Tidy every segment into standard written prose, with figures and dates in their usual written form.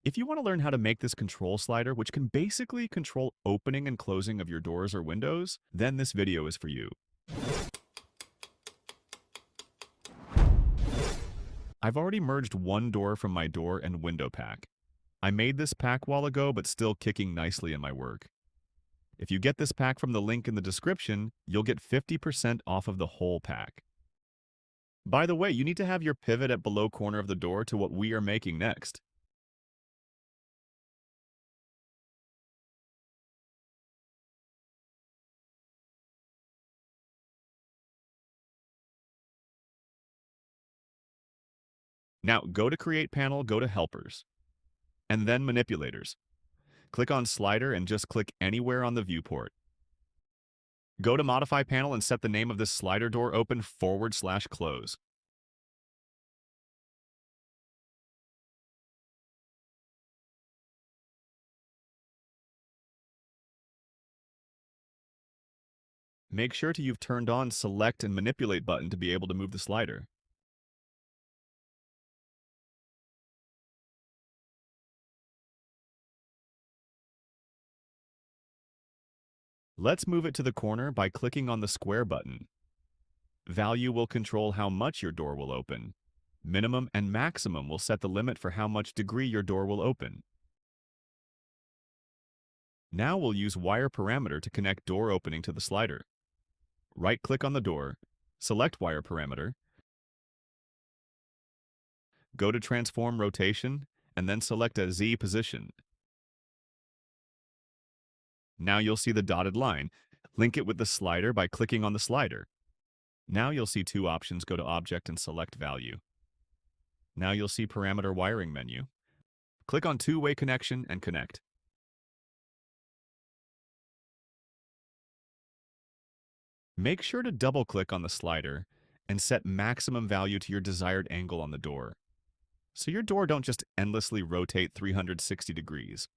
If you want to learn how to make this control slider, which can basically control opening and closing of your doors or windows, then this video is for you. I've already merged one door from my door and window pack. I made this pack while ago, but still kicking nicely in my work. If you get this pack from the link in the description, you'll get 50% off of the whole pack. By the way, you need to have your pivot at below corner of the door to what we are making next. Now go to Create Panel, go to Helpers, and then Manipulators. Click on Slider and just click anywhere on the viewport. Go to Modify Panel and set the name of this slider door open /close. Make sure you've turned on Select and Manipulate button to be able to move the slider. Let's move it to the corner by clicking on the square button. Value will control how much your door will open. Minimum and maximum will set the limit for how much degree your door will open. Now we'll use wire parameter to connect door opening to the slider. Right-click on the door, select wire parameter, go to transform rotation, and then select a Z position. Now you'll see the dotted line. Link it with the slider by clicking on the slider. Now you'll see two options. Go to Object and select Value. Now you'll see Parameter Wiring menu. Click on Two-Way Connection and connect. Make sure to double-click on the slider and set maximum value to your desired angle on the door, so your door don't just endlessly rotate 360 degrees.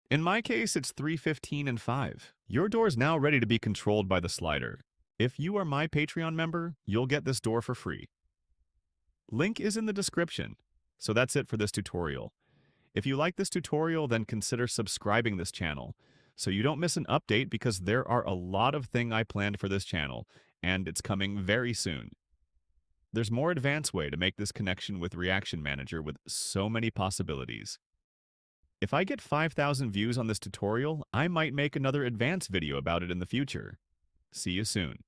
In my case, it's 3:15 and 5. Your door is now ready to be controlled by the slider. If you are my Patreon member, you'll get this door for free. Link is in the description. So that's it for this tutorial. If you like this tutorial, then consider subscribing this channel so you don't miss an update, because there are a lot of things I planned for this channel, and it's coming very soon. There's more advanced way to make this connection with Reaction Manager with so many possibilities. If I get 5,000 views on this tutorial, I might make another advanced video about it in the future. See you soon.